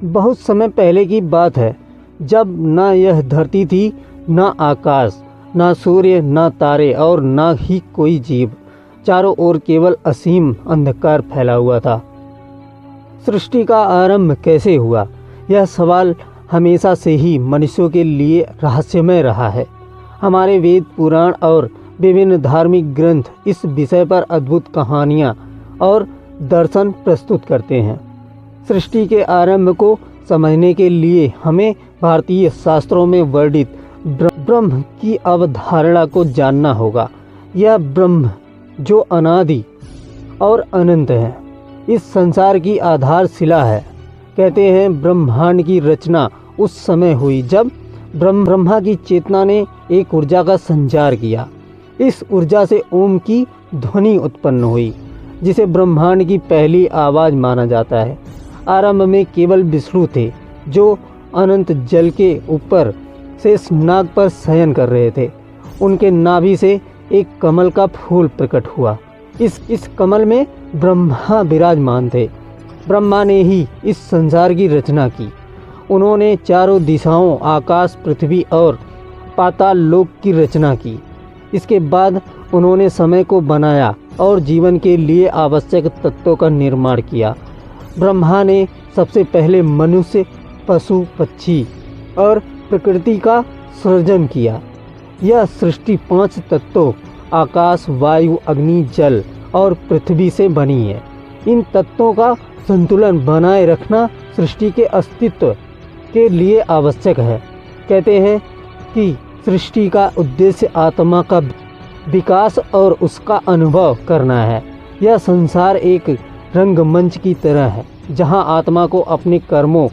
बहुत समय पहले की बात है, जब न यह धरती थी, न आकाश, न सूर्य, न तारे और न ही कोई जीव। चारों ओर केवल असीम अंधकार फैला हुआ था। सृष्टि का आरंभ कैसे हुआ, यह सवाल हमेशा से ही मनुष्यों के लिए रहस्यमय रहा है। हमारे वेद, पुराण और विभिन्न धार्मिक ग्रंथ इस विषय पर अद्भुत कहानियाँ और दर्शन प्रस्तुत करते हैं। सृष्टि के आरंभ को समझने के लिए हमें भारतीय शास्त्रों में वर्णित ब्रह्म की अवधारणा को जानना होगा। यह ब्रह्म जो अनादि और अनंत है, इस संसार की आधारशिला है। कहते हैं ब्रह्मांड की रचना उस समय हुई जब ब्रह्मा की चेतना ने एक ऊर्जा का संचार किया। इस ऊर्जा से ओम की ध्वनि उत्पन्न हुई, जिसे ब्रह्मांड की पहली आवाज़ माना जाता है। आरंभ में केवल विष्णु थे, जो अनंत जल के ऊपर शेष नाग पर शयन कर रहे थे। उनके नाभि से एक कमल का फूल प्रकट हुआ। इस कमल में ब्रह्मा विराजमान थे। ब्रह्मा ने ही इस संसार की रचना की। उन्होंने चारों दिशाओं, आकाश, पृथ्वी और पाताल लोक की रचना की। इसके बाद उन्होंने समय को बनाया और जीवन के लिए आवश्यक तत्वों का निर्माण किया। ब्रह्मा ने सबसे पहले मनुष्य, पशु, पक्षी और प्रकृति का सृजन किया। यह सृष्टि 5 तत्वों आकाश, वायु, अग्नि, जल और पृथ्वी से बनी है। इन तत्वों का संतुलन बनाए रखना सृष्टि के अस्तित्व के लिए आवश्यक है। कहते हैं कि सृष्टि का उद्देश्य आत्मा का विकास और उसका अनुभव करना है। यह संसार एक रंगमंच की तरह है, जहां आत्मा को अपने कर्मों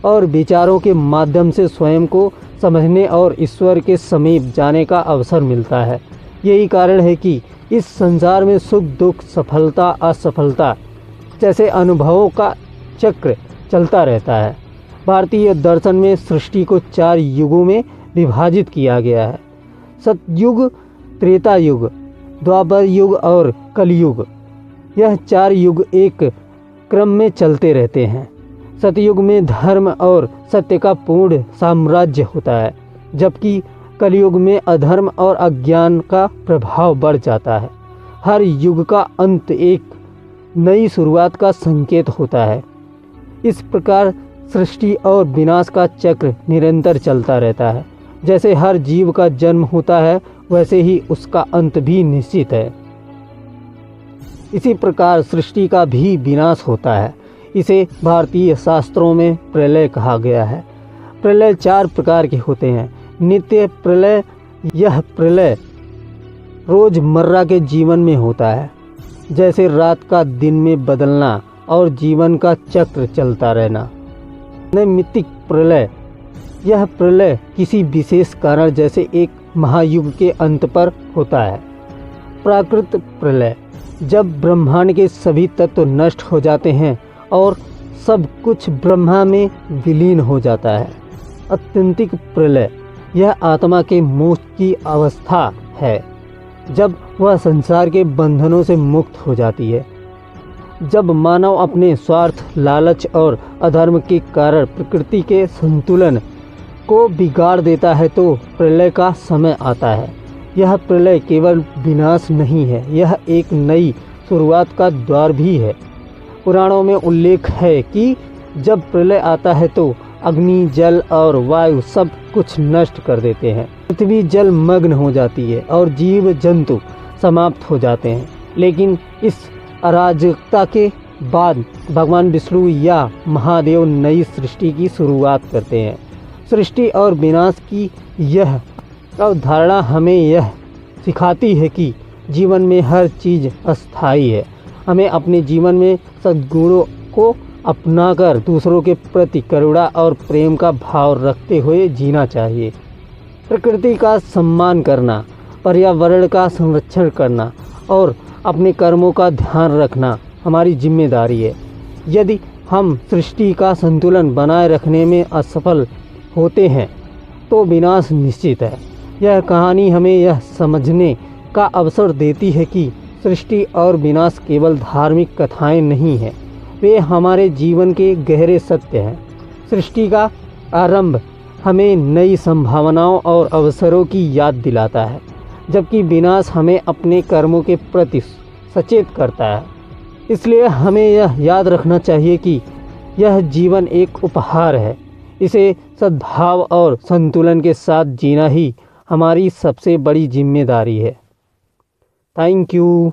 और विचारों के माध्यम से स्वयं को समझने और ईश्वर के समीप जाने का अवसर मिलता है। यही कारण है कि इस संसार में सुख, दुख, सफलता, असफलता जैसे अनुभवों का चक्र चलता रहता है। भारतीय दर्शन में सृष्टि को 4 युगों में विभाजित किया गया है: सतयुग, त्रेता युग, द्वापर युग और कलयुग। यह 4 युग एक क्रम में चलते रहते हैं। सतयुग में धर्म और सत्य का पूर्ण साम्राज्य होता है, जबकि कलयुग में अधर्म और अज्ञान का प्रभाव बढ़ जाता है। हर युग का अंत एक नई शुरुआत का संकेत होता है। इस प्रकार सृष्टि और विनाश का चक्र निरंतर चलता रहता है। जैसे हर जीव का जन्म होता है, वैसे ही उसका अंत भी निश्चित है। इसी प्रकार सृष्टि का भी विनाश होता है। इसे भारतीय शास्त्रों में प्रलय कहा गया है। प्रलय 4 प्रकार के होते हैं। नित्य प्रलय, यह प्रलय रोजमर्रा के जीवन में होता है, जैसे रात का दिन में बदलना और जीवन का चक्र चलता रहना। नैमित्तिक प्रलय, यह प्रलय किसी विशेष कारण जैसे एक महायुग के अंत पर होता है। प्राकृत प्रलय, जब ब्रह्मांड के सभी तत्व नष्ट हो जाते हैं और सब कुछ ब्रह्मा में विलीन हो जाता है। आत्यंतिक प्रलय, यह आत्मा के मोक्ष की अवस्था है, जब वह संसार के बंधनों से मुक्त हो जाती है। जब मानव अपने स्वार्थ, लालच और अधर्म के कारण प्रकृति के संतुलन को बिगाड़ देता है, तो प्रलय का समय आता है। यह प्रलय केवल विनाश नहीं है, यह एक नई शुरुआत का द्वार भी है। पुराणों में उल्लेख है कि जब प्रलय आता है तो अग्नि, जल और वायु सब कुछ नष्ट कर देते हैं। पृथ्वी जल मग्न हो जाती है और जीव जंतु समाप्त हो जाते हैं। लेकिन इस अराजकता के बाद भगवान विष्णु या महादेव नई सृष्टि की शुरुआत करते हैं। सृष्टि और विनाश की यह अवधारणा हमें यह सिखाती है कि जीवन में हर चीज़ अस्थायी है। हमें अपने जीवन में सद्गुणों को अपनाकर दूसरों के प्रति करुणा और प्रेम का भाव रखते हुए जीना चाहिए। प्रकृति का सम्मान करना, पर्यावरण का संरक्षण करना और अपने कर्मों का ध्यान रखना हमारी जिम्मेदारी है। यदि हम सृष्टि का संतुलन बनाए रखने में असफल होते हैं तो विनाश निश्चित है। यह कहानी हमें यह समझने का अवसर देती है कि सृष्टि और विनाश केवल धार्मिक कथाएं नहीं हैं, वे हमारे जीवन के गहरे सत्य हैं। सृष्टि का आरंभ हमें नई संभावनाओं और अवसरों की याद दिलाता है, जबकि विनाश हमें अपने कर्मों के प्रति सचेत करता है। इसलिए हमें यह याद रखना चाहिए कि यह जीवन एक उपहार है। इसे सद्भाव और संतुलन के साथ जीना ही हमारी सबसे बड़ी जिम्मेदारी है। Thank you.